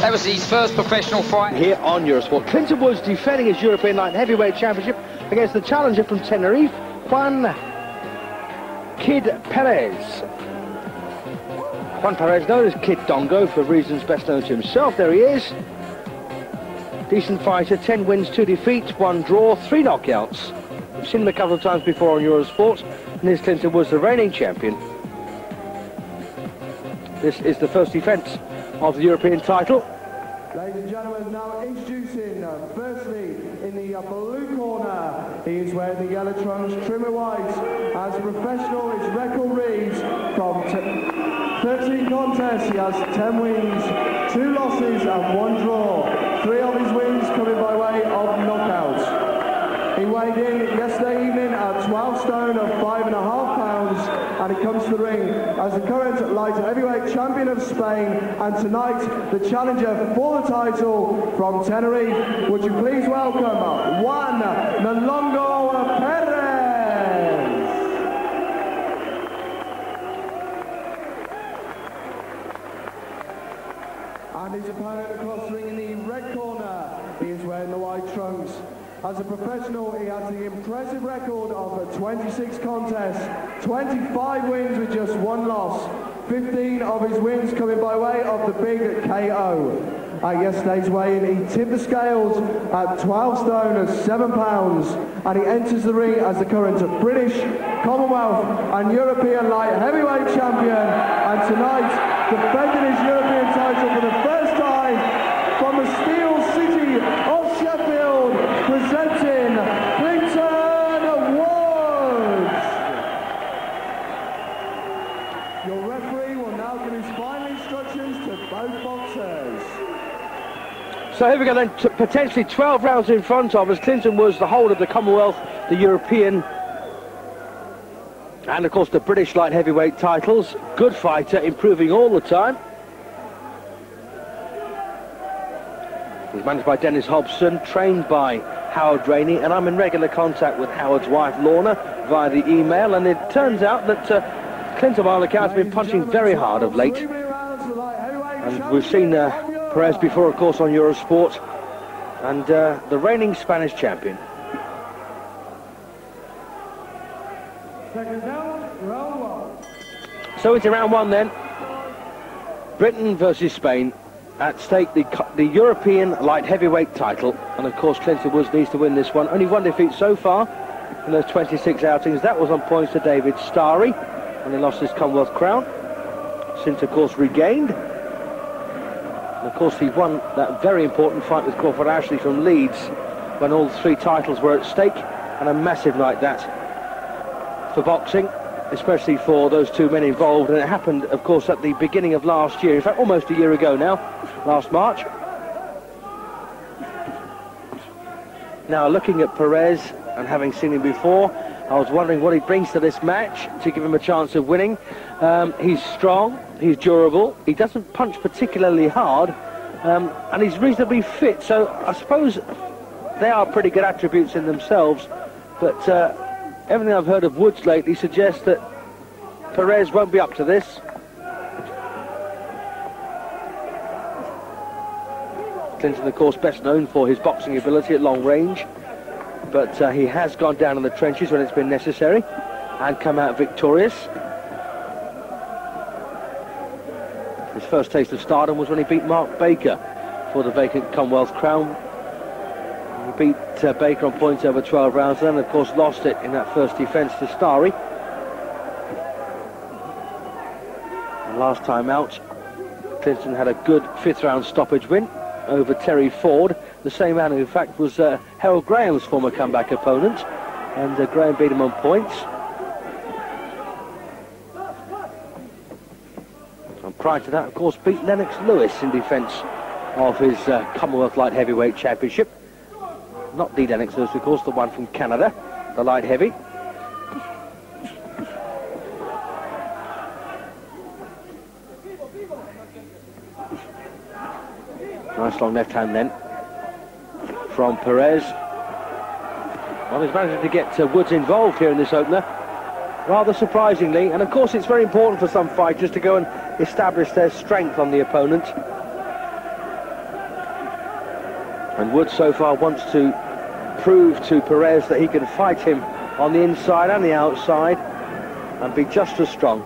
That was his first professional fight here on Eurosport. Clinton Woods defending his European Light Heavyweight Championship against the challenger from Tenerife, Juan Kid Perez. Juan Perez, known as Kid Dongo for reasons best known to himself. There he is. Decent fighter, 10 wins, 2 defeats, 1 draw, 3 knockouts. We've seen him a couple of times before on Eurosport, and here's Clinton Woods, the reigning champion. This is the first defence of the European title. Ladies and gentlemen, now introducing, firstly, in the blue corner, he is wearing the yellow trunks, trimmer white. As a professional, his record reads from 13 contests, he has 10 wins, 2 losses and 1 draw. 3 of his wins coming by way of knockouts. He weighed in yesterday evening at 12 stone of 5.5 pounds, and he comes to the ring as the current light heavyweight champion of Spain, and tonight the challenger for the title from Tenerife. Would you please welcome Juan Nelongo Perez. And his opponent across the ring in the red corner, he is wearing the white trunks. As a professional, he has the impressive record of 26 contests, 25 wins with just 1 loss, 15 of his wins coming by way of the big KO. At yesterday's weigh-in, he tipped the scales at 12 stone of 7 pounds, and he enters the ring as the current British, Commonwealth and European light heavyweight champion, and tonight defending his European title for the first time from the Steel City of Sheffield, presenting Clinton Woods. Your referee will now give his final instructions to both boxers. So here we go then, potentially 12 rounds in front of us. Clinton Woods, the whole of the Commonwealth, the European, and of course the British light heavyweight titles. Good fighter, improving all the time. He's managed by Dennis Hobson, trained by Howard Rainey, and I'm in regular contact with Howard's wife Lorna via the email, and it turns out that Clinton, by all accounts, has been punching very hard of late. And we've seen Perez before, of course, on Eurosport, and the reigning Spanish champion. So it's round 1 then. Britain versus Spain. At stake, the European light heavyweight title, and of course Clinton Woods needs to win this one. Only 1 defeat so far in those 26 outings. That was on points to David Starry when he lost his Commonwealth crown. Since, of course, regained. And of course, he won that very important fight with Crawford Ashley from Leeds when all 3 titles were at stake, and a massive night that for boxing, especially for those 2 men involved. And it happened, of course, at the beginning of last year, in fact almost a year ago now, last March. Now, looking at Perez and having seen him before, I was wondering what he brings to this match to give him a chance of winning. He's strong, he's durable, he doesn't punch particularly hard, and he's reasonably fit, so I suppose they are pretty good attributes in themselves, but everything I've heard of Woods lately suggests that Perez won't be up to this. Clinton, of course, best known for his boxing ability at long range, but he has gone down in the trenches when it's been necessary and come out victorious. His first taste of stardom was when he beat Mark Baker for the vacant Commonwealth crown. He beat Baker on points over 12 rounds, and then of course lost it in that first defence to Starry. And last time out, Clinton had a good 5th round stoppage win over Terry Ford, the same man who in fact was Harold Graham's former comeback opponent, and Graham beat him on points. And prior to that, of course, beat Lennox Lewis in defence of his Commonwealth Light Heavyweight Championship. Not the Lennox Lewis, of course, the one from Canada, the light heavy. Nice long left hand then from Perez. Well, he's managed to get Woods involved here in this opener, rather surprisingly. And of course it's very important for some fighters to go and establish their strength on the opponent. And Woods so far wants to prove to Perez that he can fight him on the inside and the outside and be just as strong.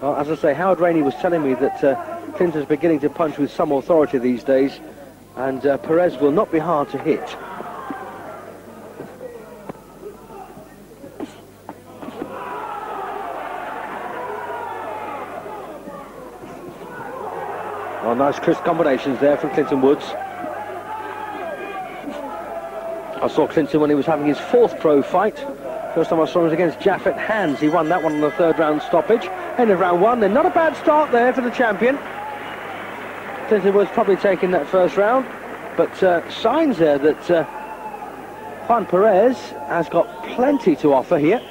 Well, as I say, Howard Rainey was telling me that Clinton's beginning to punch with some authority these days, and Perez will not be hard to hit. Well, nice crisp combinations there from Clinton Woods. I saw Clinton when he was having his 4th pro fight. First time I saw him was against Jaffet Hands. He won that one on the 3rd round stoppage. End of round 1. Then not a bad start there for the champion. Clinton Woods probably taking that 1st round, but signs there that Juan Perez has got plenty to offer here.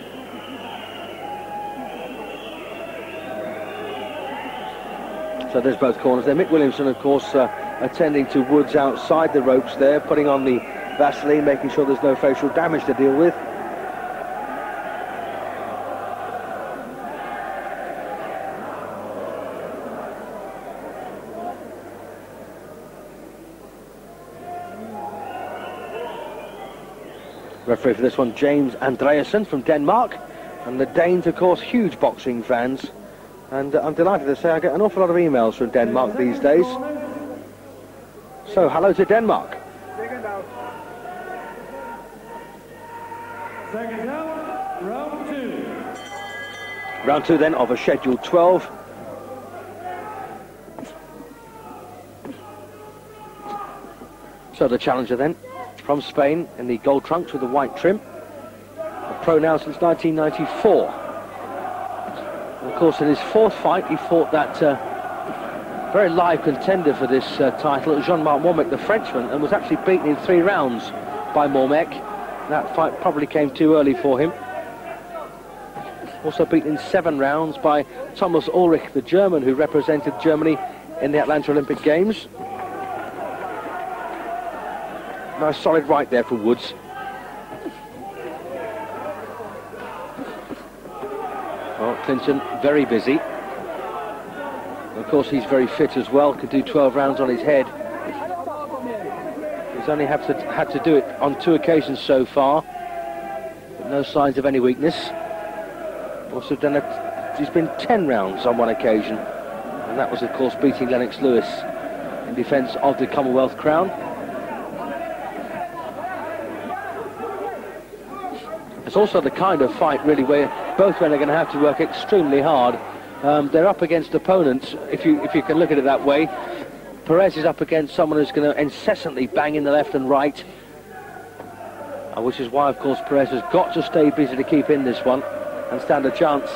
So there's both corners there. Mick Williamson, of course, attending to Woods outside the ropes there, putting on the Vaseline, making sure there's no facial damage to deal with. Referee for this one, James Andreasen from Denmark. And the Danes, of course, huge boxing fans. And I'm delighted to say I get an awful lot of emails from Denmark these days. So, hello to Denmark. Second down, round 2. Round 2 then of a scheduled 12. So the challenger then, from Spain in the gold trunks with the white trim. A pro now since 1994. And of course, in his 4th fight, he fought that very live contender for this title, Jean-Marc Mormec, the Frenchman, and was actually beaten in 3 rounds by Mormec. That fight probably came too early for him. Also beaten in 7 rounds by Thomas Ulrich, the German, who represented Germany in the Atlanta Olympic Games. Nice solid right there for Woods. Well, Clinton very busy. Of course, he's very fit as well, could do 12 rounds on his head. He's only had to do it on 2 occasions so far, but no signs of any weakness. Also done he's been 10 rounds on 1 occasion, and that was, of course, beating Lennox Lewis in defence of the Commonwealth crown. It's also the kind of fight, really, where both men are going to have to work extremely hard. They're up against opponents, if you can look at it that way. Perez is up against someone who's going to incessantly bang in the left and right, which is why, of course, Perez has got to stay busy to keep in this one and stand a chance.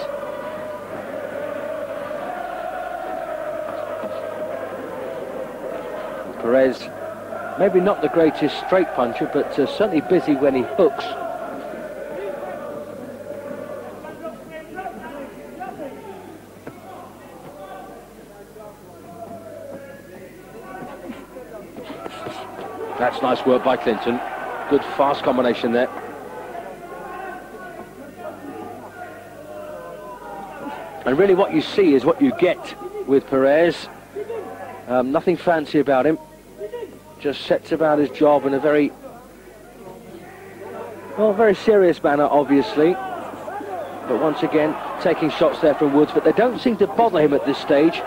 Perez, maybe not the greatest straight puncher, but certainly busy when he hooks. That's nice work by Clinton. Good fast combination there. And really what you see is what you get with Perez. Nothing fancy about him. Just sets about his job in a very serious manner, obviously. But once again, taking shots there from Woods, but they don't seem to bother him at this stage.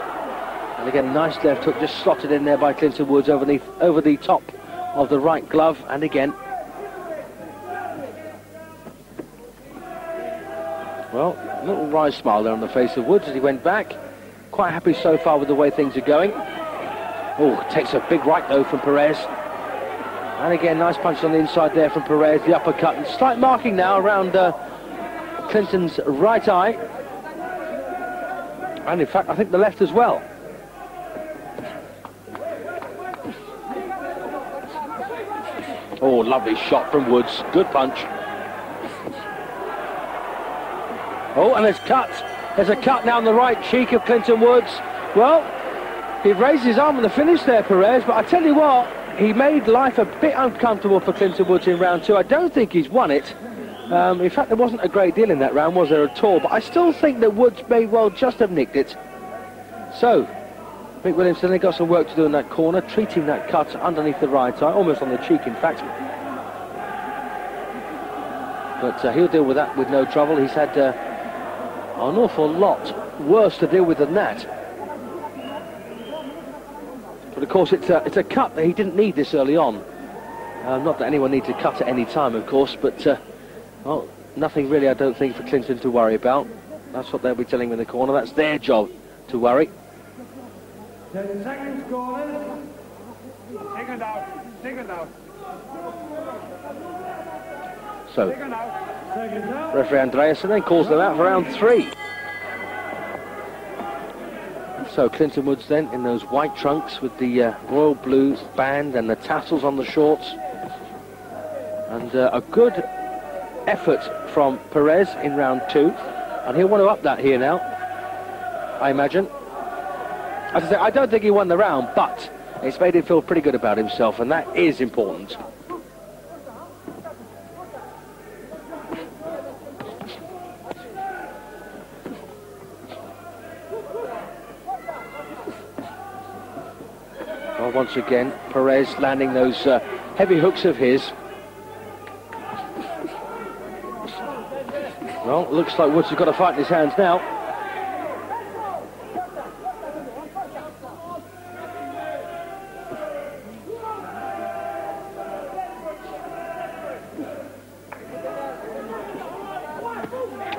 And again, nice left hook just slotted in there by Clinton Woods over the top of the right glove, and again. Well, a little wry smile there on the face of Woods as he went back. Quite happy so far with the way things are going. Oh, takes a big right though from Perez. And again, nice punch on the inside there from Perez, the uppercut, and slight marking now around Clinton's right eye. And in fact, I think the left as well. Oh, lovely shot from Woods. Good punch. Oh, and there's cut. There's a cut now on the right cheek of Clinton Woods. Well, he raised his arm in the finish there, Perez, but I tell you what, he made life a bit uncomfortable for Clinton Woods in round 2. I don't think he's won it. In fact, there wasn't a great deal in that round, was there at all? But I still think that Woods may well just have nicked it. So, Mick Williamson, they've got some work to do in that corner, treating that cut underneath the right eye, almost on the cheek in fact. But he'll deal with that with no trouble. He's had an awful lot worse to deal with than that. But of course it's a cut that he didn't need this early on. Not that anyone needs a cut at any time, of course, but well, nothing really, I don't think, for Clinton to worry about. That's what they'll be telling him in the corner. That's their job to worry. 10 seconds, corners. Take it out. Take it out. So, Seconds out. referee Andreasen then calls them out for round 3. So Clinton Woods then in those white trunks with the royal blue band and the tassels on the shorts. And a good effort from Perez in round 2. And he'll want to up that here now, I imagine. As I say, I don't think he won the round, but it's made him feel pretty good about himself, and that is important. Well, once again, Perez landing those heavy hooks of his. Well, looks like Woods has got a fight in his hands now.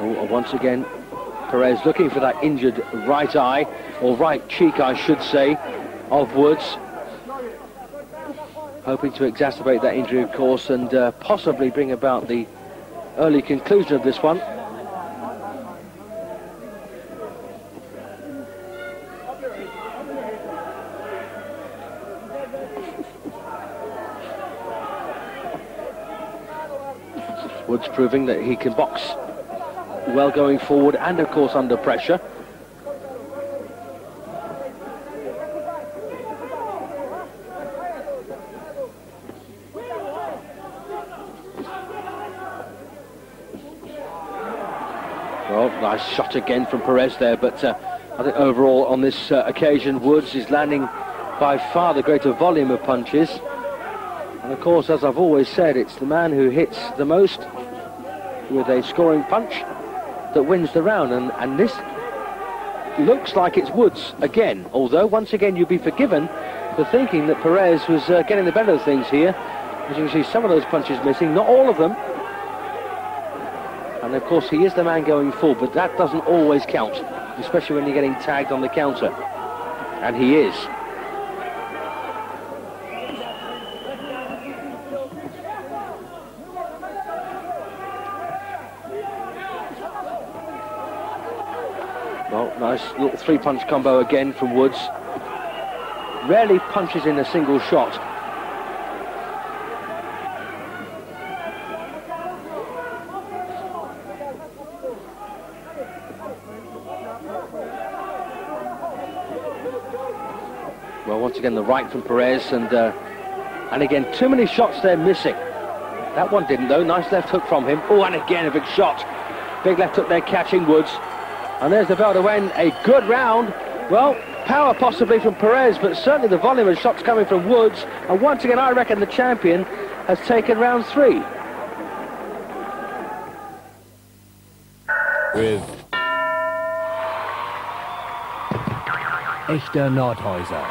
Oh, once again, Perez looking for that injured right eye, or right cheek, I should say, of Woods. Hoping to exacerbate that injury, of course, and possibly bring about the early conclusion of this one. Woods proving that he can box well going forward and of course under pressure. Well, nice shot again from Perez there, but I think overall on this occasion Woods is landing by far the greater volume of punches. And of course, as I've always said, it's the man who hits the most with a scoring punch that wins the round, and this looks like it's Woods again, although once again you'd be forgiven for thinking that Perez was getting the better of things here. As you can see, some of those punches missing, not all of them. And of course he is the man going full, but that doesn't always count, especially when you're getting tagged on the counter, and he is. Well, nice little three-punch combo again from Woods. Rarely punches in a single shot. Well, once again, the right from Perez, and again, too many shots there missing. That one didn't, though. Nice left hook from him. Oh, and again, a big shot. Big left hook there catching Woods. And there's the bell to end a good round. Well, power possibly from Perez, but certainly the volume of shots coming from Woods. And once again, I reckon the champion has taken round 3. With Echter Nordhäuser.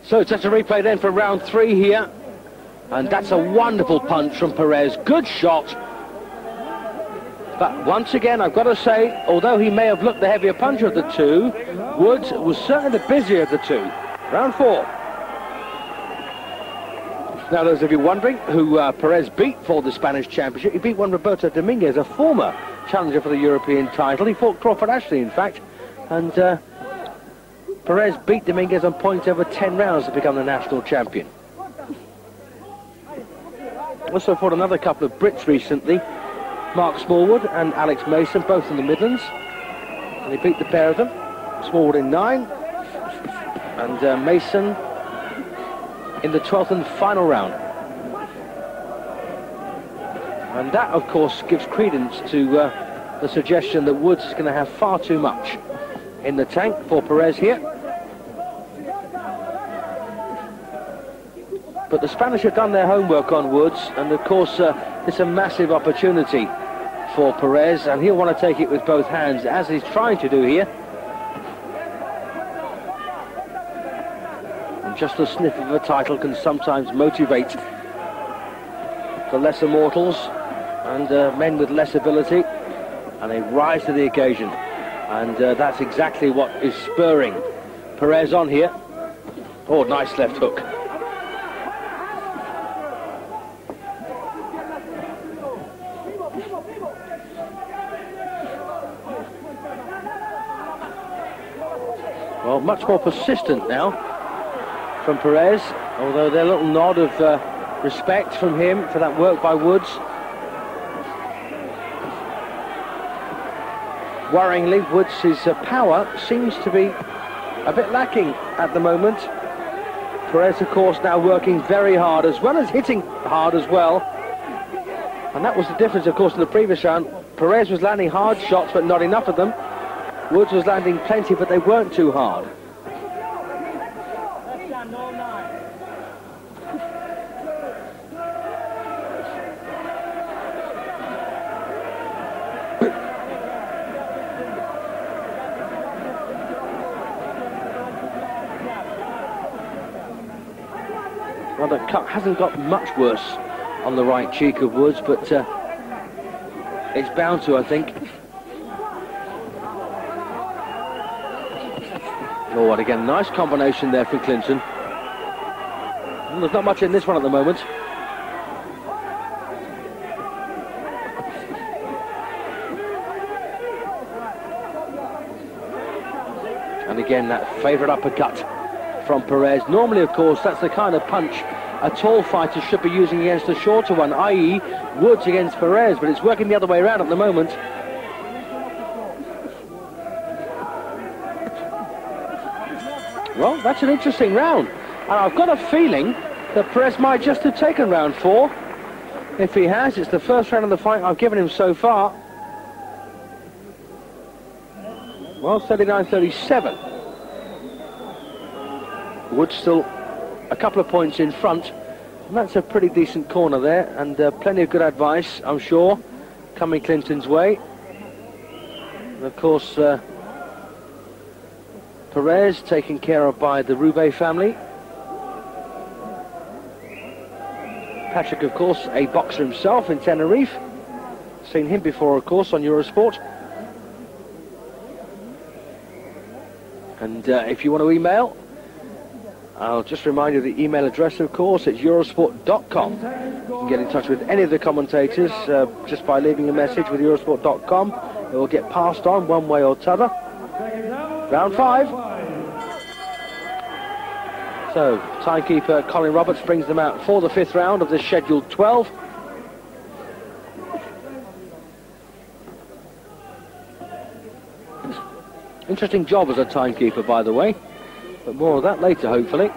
So it's just a replay then for round 3 here. And that's a wonderful punch from Perez. Good shot. But once again, I've got to say, although he may have looked the heavier puncher of the two, Woods was certainly the busier of the two. Round 4. Now, those of you wondering who Perez beat for the Spanish Championship, he beat one Roberto Dominguez, a former challenger for the European title. He fought Crawford Ashley, in fact, and Perez beat Dominguez on points over 10 rounds to become the national champion. Also fought another couple of Brits recently, Mark Smallwood and Alex Mason, both in the Midlands, and he beat the pair of them. Smallwood in 9 and Mason in the 12th and final round. And that of course gives credence to the suggestion that Woods is going to have far too much in the tank for Perez here. But the Spanish have done their homework on Woods, and of course it's a massive opportunity for Perez, and he'll want to take it with both hands, as he's trying to do here. And just a sniff of a title can sometimes motivate the lesser mortals and men with less ability, and they rise to the occasion. And that's exactly what is spurring Perez on here. Oh, nice left hook. Well, much more persistent now from Perez, although there's a little nod of respect from him for that work by Woods. Worryingly, Woods' power seems to be a bit lacking at the moment. Perez, of course, now working very hard, as well as hitting hard as well. And that was the difference, of course, in the previous round. Perez was landing hard shots, but not enough of them. Woods was landing plenty, but they weren't too hard. Well, the cut hasn't got much worse on the right cheek of Woods, but it's bound to, I think. Oh, and again, nice combination there from Clinton. And there's not much in this one at the moment. And again, that favourite uppercut from Perez. Normally, of course, that's the kind of punch a tall fighter should be using against a shorter one, i.e. Woods against Perez, but it's working the other way around at the moment. Well, that's an interesting round, and I've got a feeling that Perez might just have taken round 4. If he has, it's the first round of the fight I've given him so far. Well, 39-37. Woods still a couple of points in front, and that's a pretty decent corner there, and plenty of good advice, I'm sure, coming Clinton's way. And of course, Perez taken care of by the Roubaix family. Patrick, of course, a boxer himself in Tenerife. Seen him before, of course, on Eurosport. And if you want to email, I'll just remind you the email address, of course. It's eurosport.com. You can get in touch with any of the commentators just by leaving a message with eurosport.com. It will get passed on one way or t'other. Round 5. So, timekeeper Colin Roberts brings them out for the 5th round of this scheduled 12. Interesting job as a timekeeper, by the way. But more of that later, hopefully.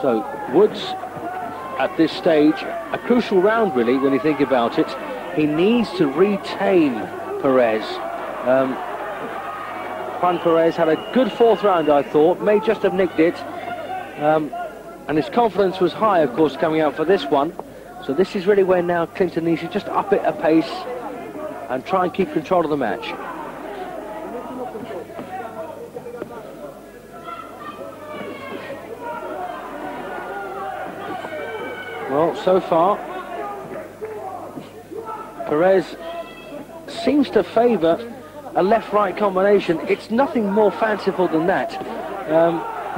So, Woods, at this stage, a crucial round, really, when you think about it. He needs to retain Perez. Juan Perez had a good 4th round, I thought. May just have nicked it. And his confidence was high, of course, coming out for this one. So this is really where now Clinton needs to just up it a pace and try and keep control of the match. Well, so far, Perez seems to favour a left-right combination. It's nothing more fanciful than that.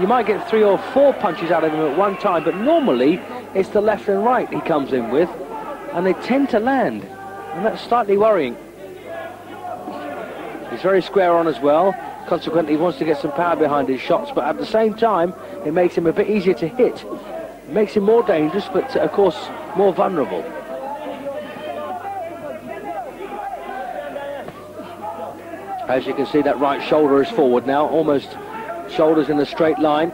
You might get 3 or 4 punches out of him at one time, but normally it's the left and right he comes in with, and they tend to land, and that's slightly worrying. He's very square on as well. Consequently, he wants to get some power behind his shots, but at the same time, it makes him a bit easier to hit. It makes him more dangerous, but of course, more vulnerable. As you can see, that right shoulder is forward now, almost shoulders in a straight line,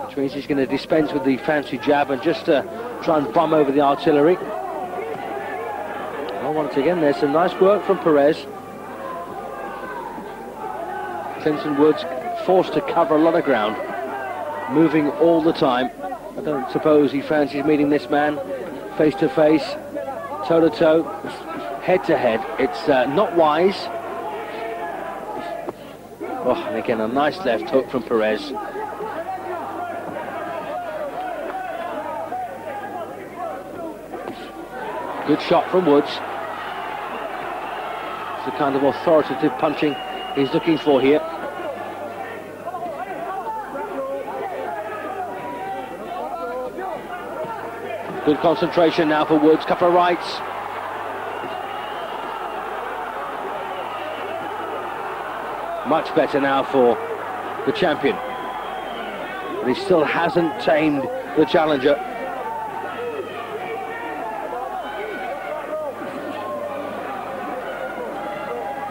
which means he's going to dispense with the fancy jab and just try and bum over the artillery. Well, once again, there's some nice work from Perez. Clinton Woods forced to cover a lot of ground, moving all the time. I don't suppose he fancies meeting this man face to face, toe to toe, head to head. It's not wise. Oh, and again a nice left hook from Perez. Good shot from Woods. It's the kind of authoritative punching he's looking for here. Good concentration now for Woods, couple of rights. Much better now for the champion. But he still hasn't tamed the challenger.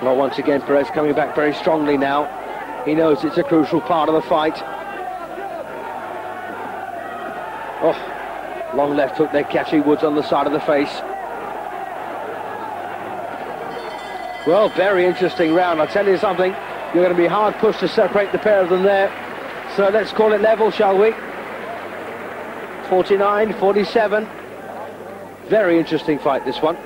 Well, once again, Perez coming back very strongly now. He knows it's a crucial part of the fight. Oh. Long left hook there, catching Woods on the side of the face. Well, very interesting round. I'll tell you something, you're going to be hard pushed to separate the pair of them there. So let's call it level, shall we? 49-47. Very interesting fight, this one.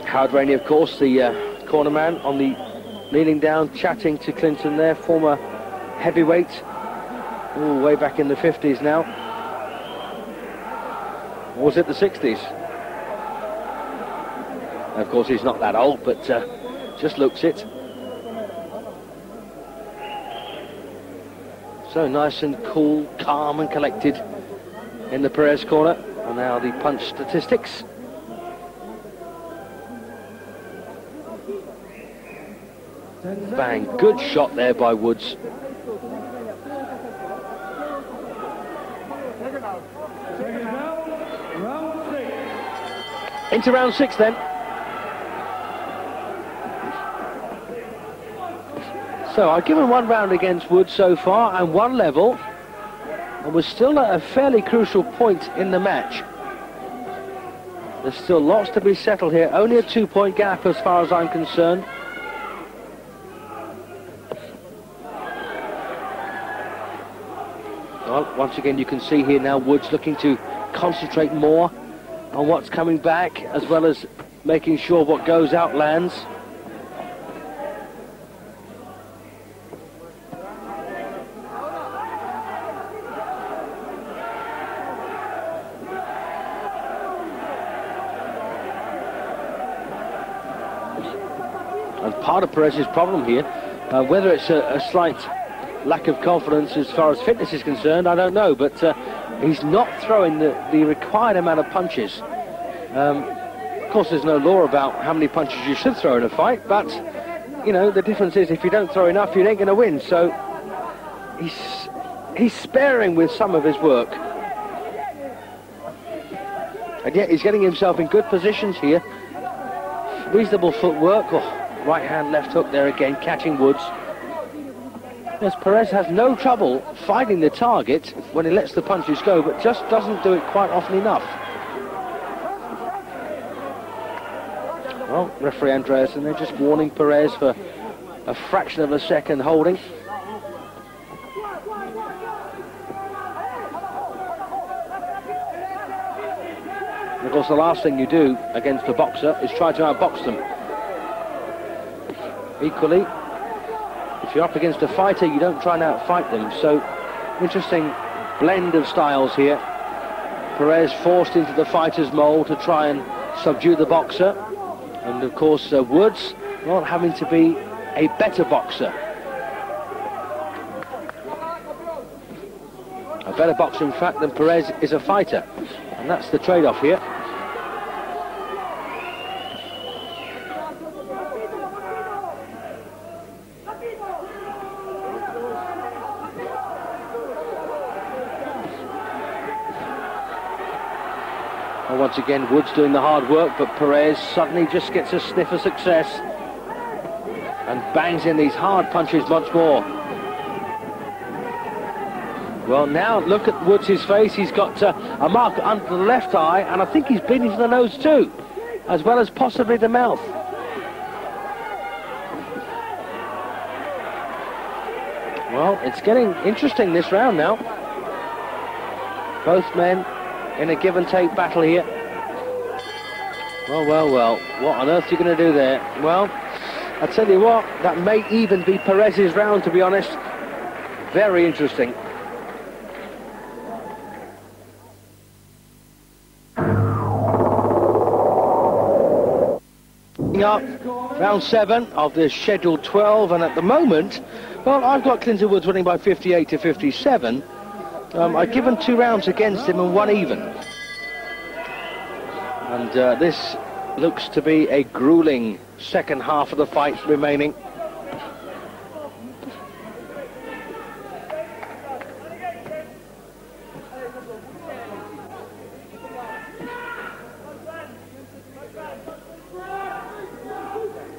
Howard Rainey, of course, the corner man on the kneeling down, chatting to Clinton there, former heavyweight. Ooh, way back in the 50s now. Or was it the 60s? Of course, he's not that old, but just looks it. So nice and cool, calm and collected in the Perez corner. And now the punch statistics. Bang, good shot there by Woods. Into round 6 then. So I've given one round against Woods so far and one level, and we're still at a fairly crucial point in the match. There's still lots to be settled here, only a 2-point gap as far as I'm concerned. Well, once again you can see here now Woods looking to concentrate more on what's coming back, as well as making sure what goes out lands. And part of Perez's problem here, whether it's a slight lack of confidence as far as fitness is concerned, I don't know, but he's not throwing the required amount of punches. Of course, there's no law about how many punches you should throw in a fight, but, you know, the difference is if you don't throw enough, you ain't going to win. So he's sparing with some of his work. And yet he's getting himself in good positions here. Reasonable footwork. Oh, right hand, left hook there again, catching Woods. Yes, Perez has no trouble finding the target when he lets the punches go, but just doesn't do it quite often enough. Well, referee Andreas, and they're just warning Perez for a fraction of a second holding. And of course, the last thing you do against a boxer is try to outbox them. Equally, if you're up against a fighter, you don't try and outfight them. So, interesting blend of styles here. Perez forced into the fighter's mold to try and subdue the boxer. And of course, Woods not having to be a better boxer. A better boxer, in fact, than Perez is a fighter. And that's the trade-off here. And once again, Woods doing the hard work, but Perez suddenly just gets a sniff of success and bangs in these hard punches once more. Well, now look at Woods' face. He's got a mark under the left eye, and I think he's bleeding from the nose too, as well as possibly the mouth. Well, it's getting interesting this round now. Both men in a give-and-take battle here. Well, well, well. What on earth are you going to do there? Well, I tell you what, that may even be Perez's round, to be honest. Very interesting. Up round 7 of the scheduled 12, and at the moment, well, I've got Clinton Woods winning by 58 to 57. I've given 2 rounds against him and 1 even. And this looks to be a grueling second half of the fight remaining.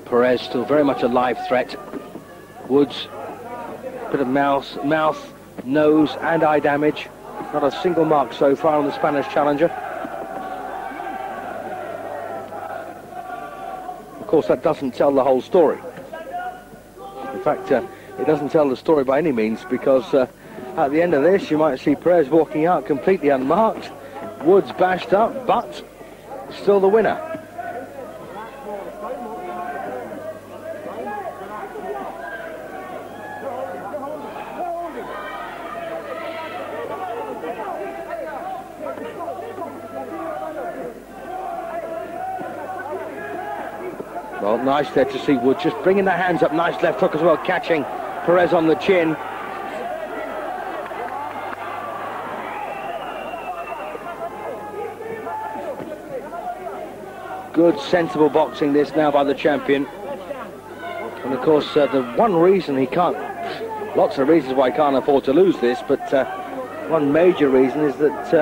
Perez still very much a live threat. Woods, bit of mouth, nose and eye damage. Not a single mark so far on the Spanish challenger. Of course, that doesn't tell the whole story. In fact, it doesn't tell the story by any means, because at the end of this, you might see Perez walking out completely unmarked. Woods bashed up, but still the winner. Well, nice there to see Woods just bringing the hands up. Nice left hook as well, catching Perez on the chin. Good, sensible boxing this now by the champion. And of course, the one reason he can't, lots of reasons why he can't afford to lose this, but one major reason is that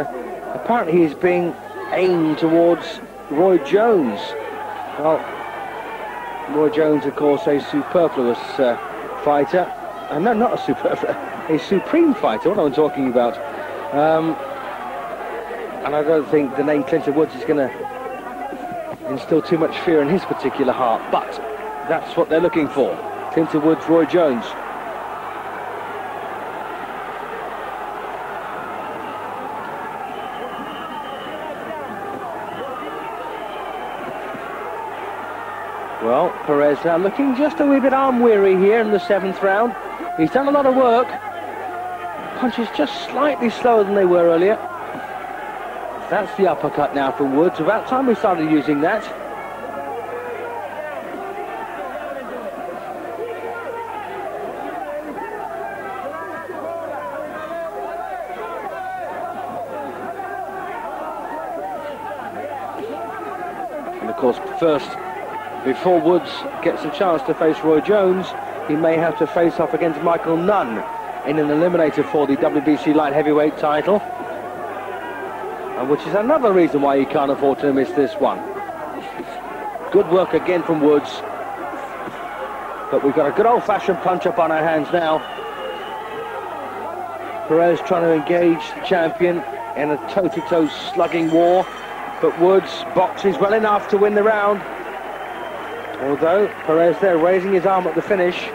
apparently he's being aimed towards Roy Jones. Well, Roy Jones, of course, a superfluous fighter. No, not a superfluous, a supreme fighter, what I'm talking about. And I don't think the name Clinton Woods is going to instill too much fear in his particular heart, but that's what they're looking for. Clinton Woods, Roy Jones. Well, Perez now looking just a wee bit arm-weary here in the 7th round. He's done a lot of work. Punches just slightly slower than they were earlier. That's the uppercut now from Woods. About time we started using that. And of course, first, before Woods gets a chance to face Roy Jones, he may have to face off against Michael Nunn in an eliminator for the WBC light heavyweight title, and which is another reason why he can't afford to miss this one. Good work again from Woods, but we've got a good old-fashioned punch-up on our hands now. Perez trying to engage the champion in a toe-to-toe slugging war, but Woods boxes well enough to win the round. Although Perez there raising his arm at the finish.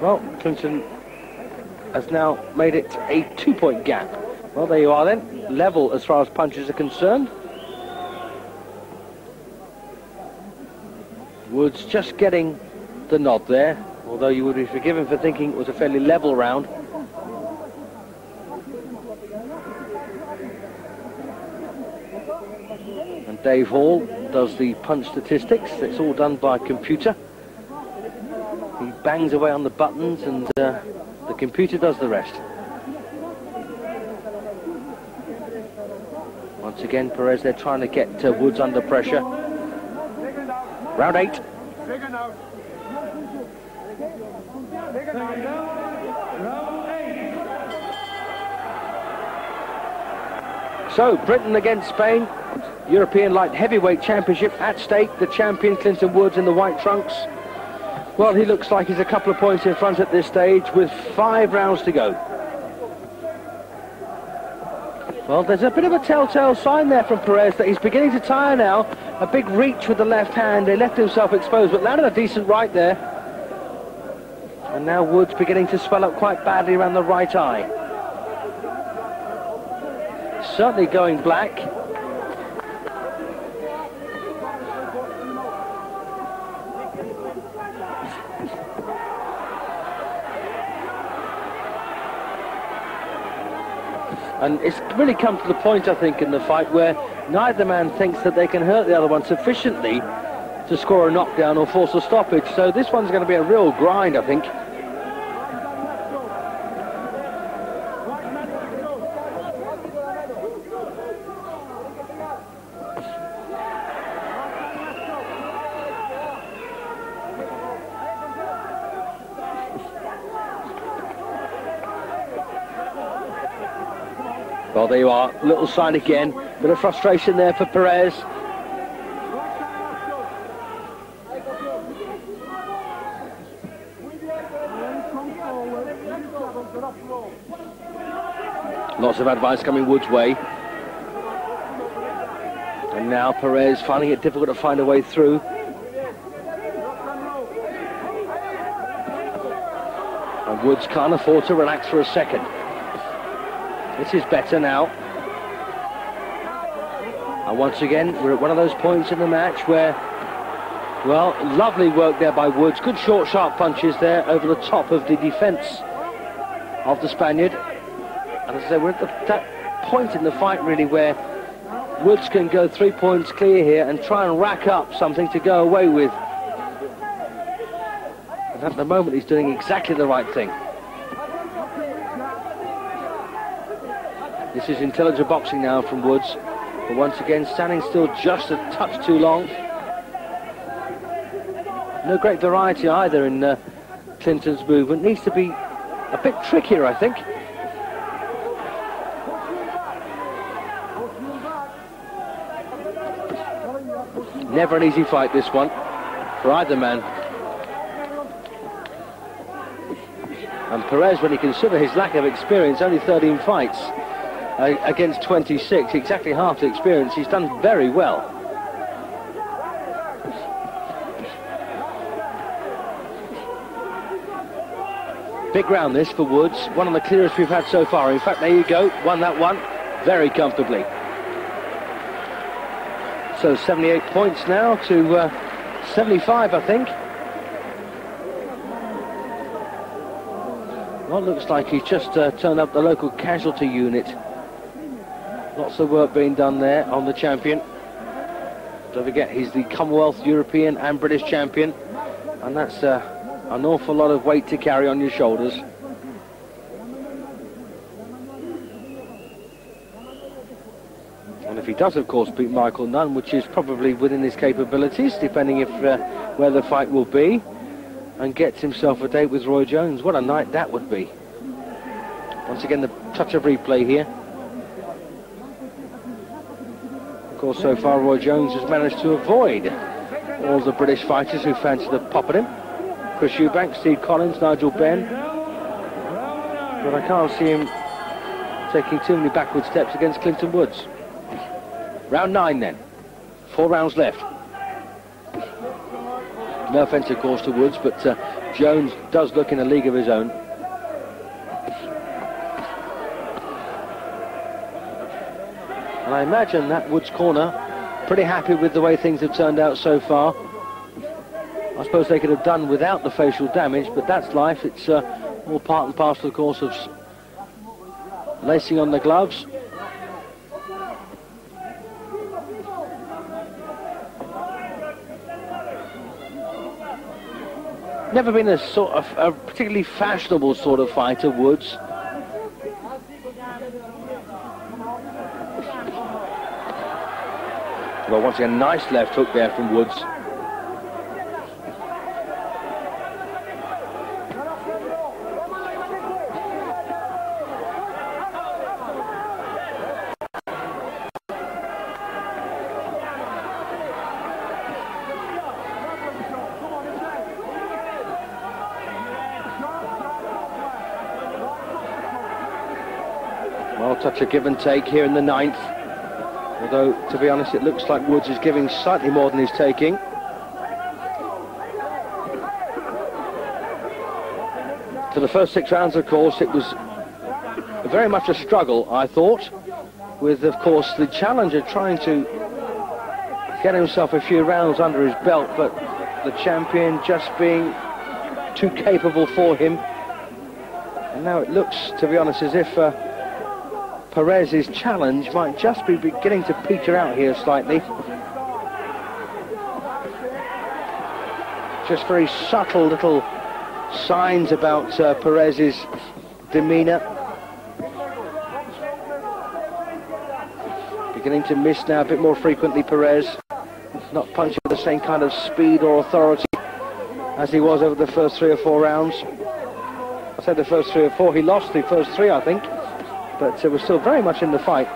Well, Clinton has now made it a 2-point gap. Well, there you are then, level as far as punches are concerned. Woods just getting the nod there, although you would be forgiven for thinking it was a fairly level round. Dave Hall does the punch statistics. It's all done by computer. He bangs away on the buttons and the computer does the rest. Once again, Perez, they're trying to get Woods under pressure. Round 8. So, Britain against Spain. European Light Heavyweight Championship at stake. The champion, Clinton Woods, in the white trunks. Well, he looks like he's a couple of points in front at this stage with 5 rounds to go. Well, there's a bit of a telltale sign there from Perez that he's beginning to tire now. a big reach with the left hand. He left himself exposed, but landed a decent right there. And now Woods beginning to swell up quite badly around the right eye. Certainly going black. And it's really come to the point, I think, in the fight where neither man thinks that they can hurt the other one sufficiently to score a knockdown or force a stoppage. So this one's going to be a real grind, I think. Well, there you are, little sign again, bit of frustration there for Perez. Lots of advice coming Woods' way. And now Perez finding it difficult to find a way through. And Woods can't afford to relax for a second. This is better now. And once again, we're at one of those points in the match where, well, lovely work there by Woods. Good short, sharp punches there over the top of the defence of the Spaniard. And as I say, we're at that point in the fight, really, where Woods can go 3 points clear here and try and rack up something to go away with. And at the moment, he's doing exactly the right thing. This is intelligent boxing now from Woods, but once again standing still just a touch too long. No great variety either in Clinton's movement. Needs to be a bit trickier, I think. Never an easy fight, this one, for either man. And Perez, when you consider his lack of experience, only 13 fights against 26, exactly half the experience, he's done very well. Big round this for Woods, one of the clearest we've had so far. In fact, there you go, won that one very comfortably. So 78 points now to 75, I think. Well, looks like he's just turned up the local casualty unit. Lots of work being done there on the champion. Don't forget, he's the Commonwealth, European and British champion. And that's an awful lot of weight to carry on your shoulders. And if he does, of course, beat Michael Nunn, which is probably within his capabilities, depending if where the fight will be, and gets himself a date with Roy Jones, what a night that would be. Once again, the touch of replay here. Of course, so far, Roy Jones has managed to avoid all the British fighters who fancied a pop at him. Chris Eubank, Steve Collins, Nigel Benn. But I can't see him taking too many backward steps against Clinton Woods. Round 9 then. 4 rounds left. No offence, of course, to Woods, but Jones does look in a league of his own. And I imagine that Woods corner pretty happy with the way things have turned out so far. I suppose they could have done without the facial damage, but that's life. It's all part and parcel, of course, of lacing on the gloves. Never been a sort of a particularly fashionable sort of fighter, Woods. Well, once again, nice left hook there from Woods. Well, touch of give and take here in the 9th. Although, to be honest, it looks like Woods is giving slightly more than he's taking. For the first 6 rounds, of course, it was very much a struggle, I thought, with, of course, the challenger trying to get himself a few rounds under his belt, but the champion just being too capable for him. And now it looks, to be honest, as if Perez's challenge might just be beginning to peter out here slightly. Just very subtle little signs about Perez's demeanour. Beginning to miss now a bit more frequently, Perez. Not punching with the same kind of speed or authority as he was over the first 3 or 4 rounds. I said the first 3 or 4, he lost the first 3, I think, but was still very much in the fight.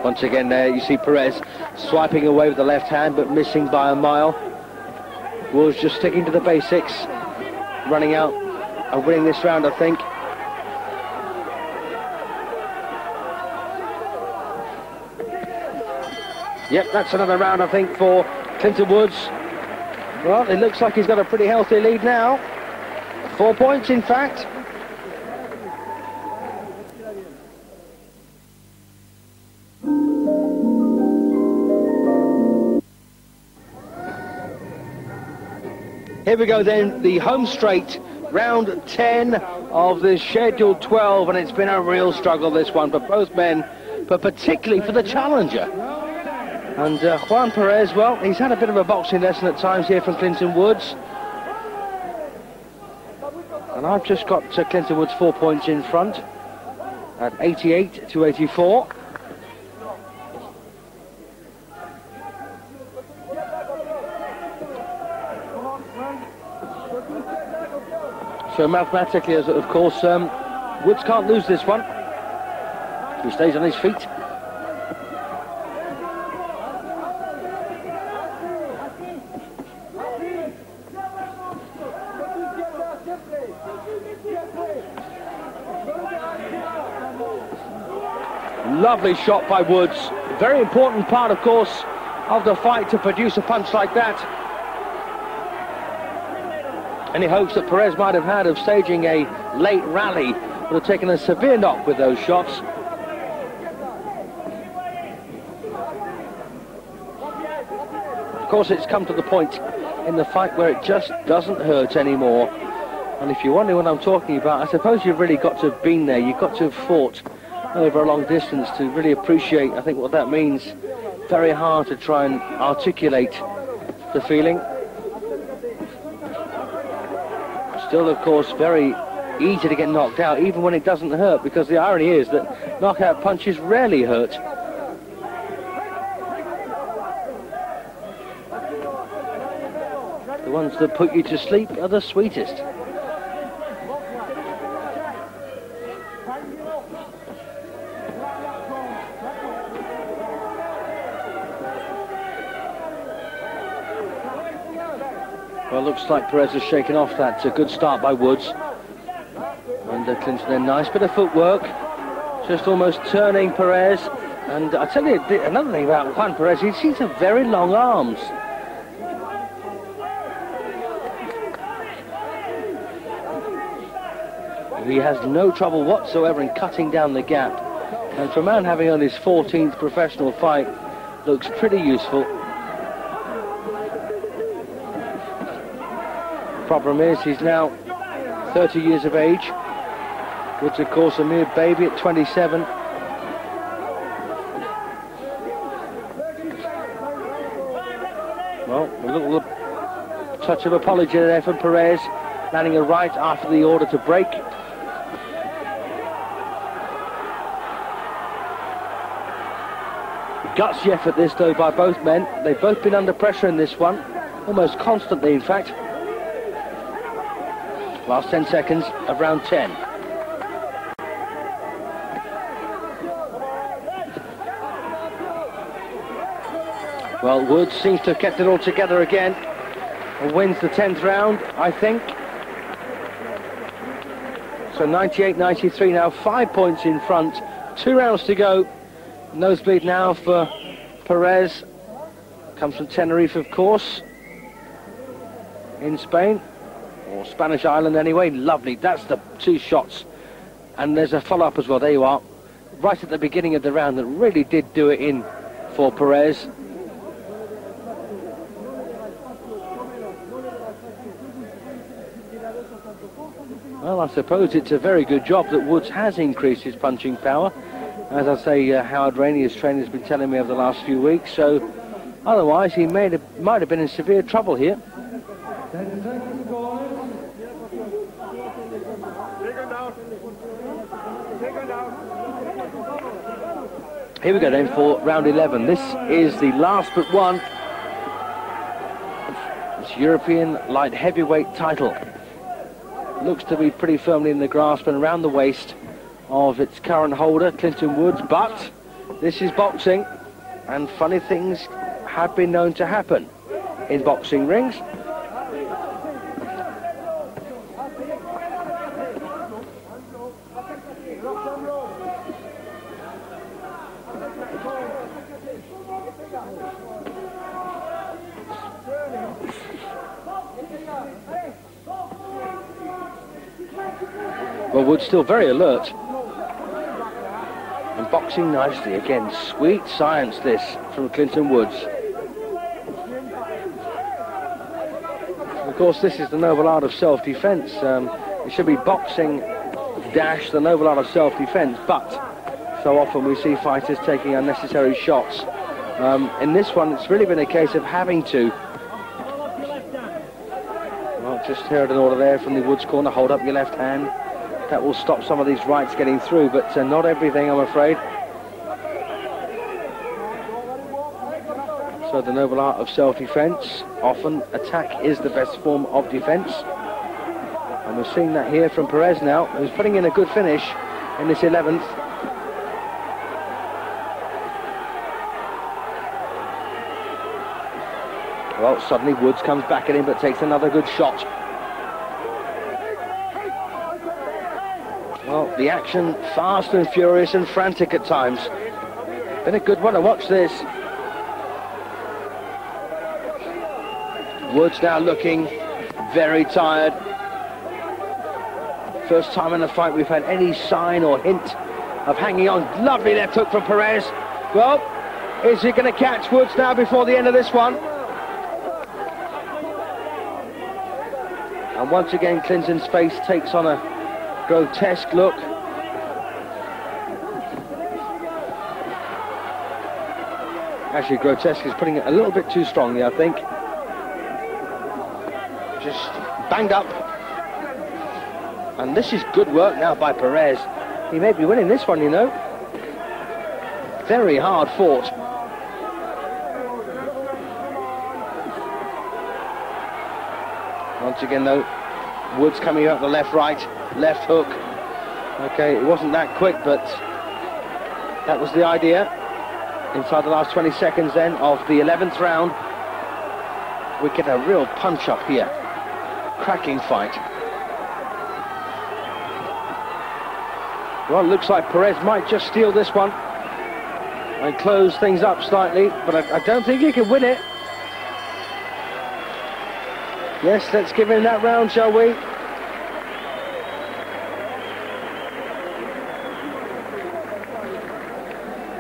Once again there you see Perez swiping away with the left hand but missing by a mile. Woods just sticking to the basics, running out and winning this round, I think. Yep, that's another round, I think, for Clinton Woods. Well, it looks like he's got a pretty healthy lead now. 4 points, in fact. Here we go then, the home straight, round 10 of the scheduled 12, and it's been a real struggle, this one, for both men, but particularly for the challenger. And Juan Perez, well, he's had a bit of a boxing lesson at times here from Clinton Woods. And I've just got Clinton Woods 4 points in front at 88 to 84. So mathematically, of course, Woods can't lose this one. He stays on his feet. Lovely shot by Woods. Very important part, of course, of the fight to produce a punch like that. Any hopes that Perez might have had of staging a late rally would have taken a severe knock with those shots. Of course, it's come to the point in the fight where it just doesn't hurt anymore. And if you're wondering what I'm talking about, I suppose you've really got to have been there. You've got to have fought over a long distance to really appreciate, I think, what that means. Very hard to try and articulate the feeling. Still, of course, very easy to get knocked out, even when it doesn't hurt, because the irony is that knockout punches rarely hurt. The ones that put you to sleep are the sweetest. Well, looks like Perez has shaken off that. A good start by Woods. And Clinton then, nice bit of footwork. Just almost turning Perez. And I tell you, another thing about Juan Perez, he seems to have very long arms. He has no trouble whatsoever in cutting down the gap. And for a man having on his 14th professional fight, looks pretty useful. Problem is, he's now 30 years of age. Woods, of course, a mere baby at 27. Well, a little touch of apology there from Perez, landing a right after the order to break. Gutsy effort this, though, by both men. They've both been under pressure in this one. almost constantly, in fact. Last 10 seconds of round 10. Well, Woods seems to have kept it all together again and wins the 10th round, I think. So 98-93 now, 5 points in front, 2 rounds to go. Nosebleed now for Perez. Comes from Tenerife, of course, in Spain, or Spanish island anyway. Lovely, that's the 2 shots. And there's a follow-up as well, there you are. Right at the beginning of the round that really did do it in for Perez. Well, I suppose it's a very good job that Woods has increased his punching power. As I say, Howard Rainey, his trainer, has been telling me over the last few weeks, so otherwise he might have been in severe trouble here. Here we go then for round 11. This is the last but one. It's European light heavyweight title. Looks to be pretty firmly in the grasp and around the waist of its current holder, Clinton Woods, but this is boxing, and funny things have been known to happen in boxing rings. Well, Woods still very alert and boxing nicely again. Sweet science this from Clinton Woods. Of course, this is the noble art of self-defense. It should be boxing dash the noble art of self-defense, but so often we see fighters taking unnecessary shots. In this one, it's really been a case of having to. Well, just heard an order there from the Woods corner, hold up your left hand. That will stop some of these rights getting through, but not everything, I'm afraid. So the noble art of self-defense. Often attack is the best form of defense. And we're seeing that here from Perez now, who's putting in a good finish in this 11th. Well, suddenly Woods comes back at him, but takes another good shot. Well, the action fast and furious and frantic at times. Been a good one to watch this. Woods now looking very tired. First time in the fight we've had any sign or hint of hanging on. Lovely left hook from Perez. Well, is he going to catch Woods now before the end of this one? And once again, Clinton's face takes on a grotesque look. Actually, grotesque is putting it a little bit too strongly, I think. Just banged up. And this is good work now by Perez. He may be winning this one, you know. Very hard fought. Once again, though, Woods coming out the left, right, left hook. Okay, it wasn't that quick, but that was the idea. Inside the last 20 seconds then of the 11th round, we get a real punch up here. Cracking fight. Well, it looks like Perez might just steal this one and close things up slightly, but I don't think he can win it. Yes, let's give him that round, shall we?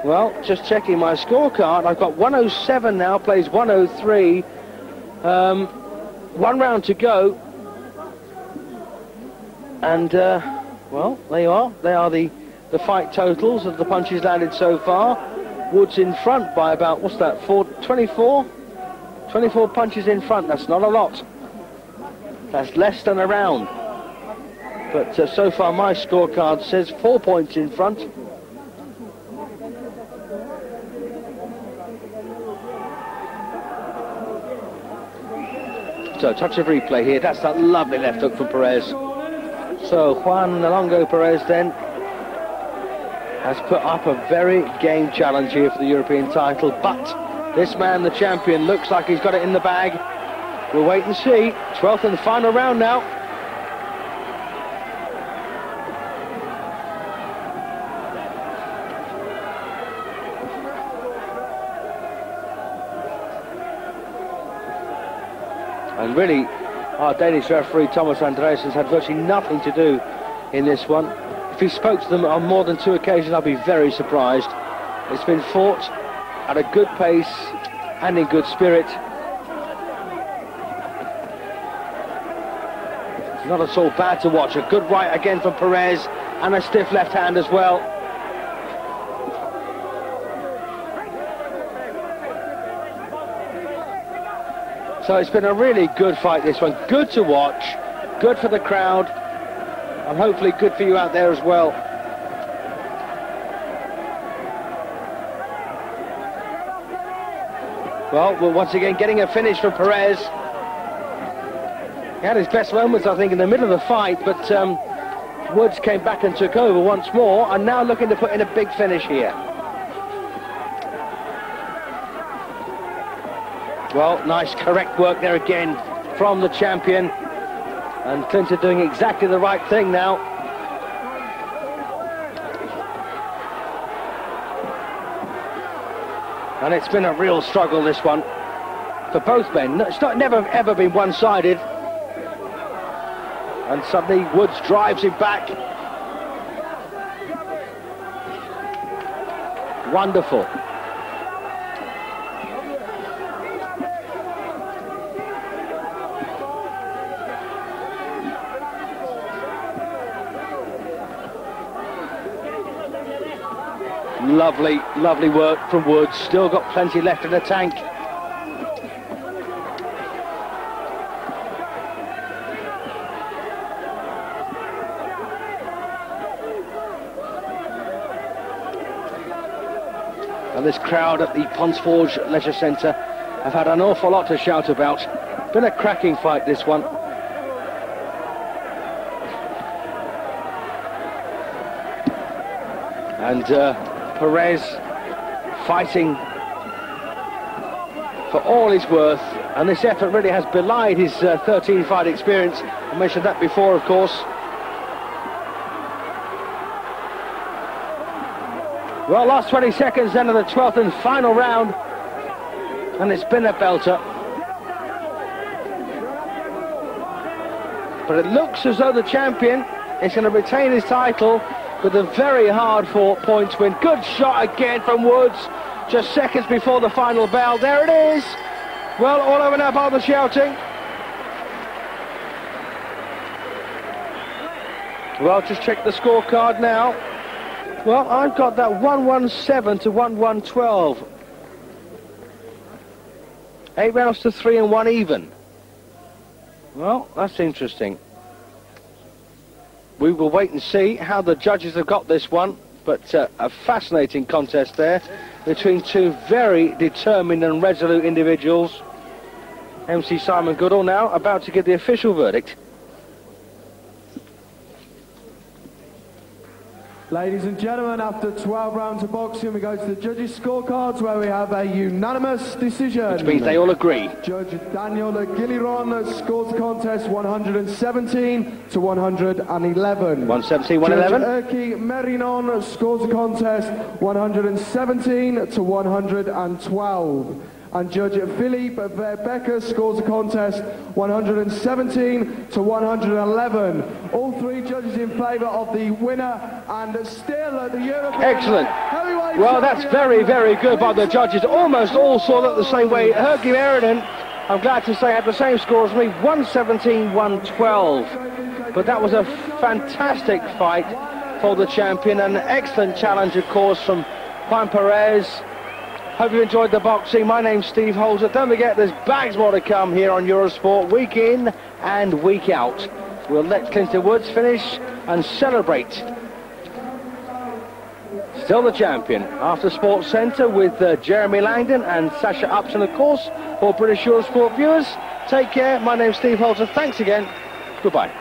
Well, just checking my scorecard. I've got 107 now, plays 103. 1 round to go. And, well, there you are. They are the fight totals of the punches landed so far. Woods in front by about, what's that, 24? 24 punches in front, that's not a lot. That's less than a round. But so far my scorecard says 4 points in front. touch of replay here. That's that lovely left hook from Perez. So Juan Nelongo Perez then has put up a very game challenge here for the European title, but this man, the champion, looks like he's got it in the bag. We'll wait and see. 12th and final round now. And really, our Danish referee Thomas Andreasen had virtually nothing to do in this one. If he spoke to them on more than 2 occasions, I'd be very surprised. It's been fought at a good pace and in good spirit. Not at all bad to watch. A good right again from Perez and a stiff left hand as well. So it's been a really good fight, this one. Good to watch, good for the crowd, and hopefully good for you out there as well. Well, we're once again getting a finish from Perez. He had his best moments, I think, in the middle of the fight, but Woods came back and took over once more, and now looking to put in a big finish here. Well, nice correct work there again from the champion, and Clinton doing exactly the right thing now. And it's been a real struggle, this one, for both men. It's never ever been one-sided. And suddenly Woods drives him back. Wonderful. Lovely, lovely work from Woods. Still got plenty left in the tank. And this crowd at the Ponsforge Leisure Centre have had an awful lot to shout about. Been a cracking fight, this one. And Perez fighting for all he's worth, and this effort really has belied his 13-fight experience. I mentioned that before, of course. Well, last 20 seconds then of the 12th and final round, and it's been a belter. But it looks as though the champion is going to retain his title with a very hard-fought points win. Good shot again from Woods, just seconds before the final bell. There it is. Well, all over now by the shouting. Well, just check the scorecard now. Well, I've got that 117 to 112. 8 rounds to 3 and 1 even. Well, that's interesting. We will wait and see how the judges have got this one, but a fascinating contest there between two very determined and resolute individuals. MC Simon Goodall now about to give the official verdict. Ladies and gentlemen, after 12 rounds of boxing, we go to the judges' scorecards where we have a unanimous decision. Which means they all agree. Judge Daniel Aguiliron scores the contest 117 to 111. 117, 111. Judge Erki Merinon scores the contest 117 to 112. And Judge Philippe Verbecker scores the contest 117 to 111. All 3 judges in favour of the winner, and still the European Excellent. heavyweight Well, that's very, very good by the judges. Almost all saw it the same way. Erki Merinon, I'm glad to say, had the same score as me, 117, 112. But that was a fantastic fight for the champion, an excellent challenge, of course, from Juan Perez. Hope you enjoyed the boxing. My name's Steve Holzer. Don't forget, there's bags more to come here on Eurosport, week in and week out. We'll let Clinton Woods finish and celebrate. Still the champion. After Sports Centre with Jeremy Langdon and Sasha Upson, of course, for British Eurosport viewers. Take care. My name's Steve Holter. Thanks again. Goodbye.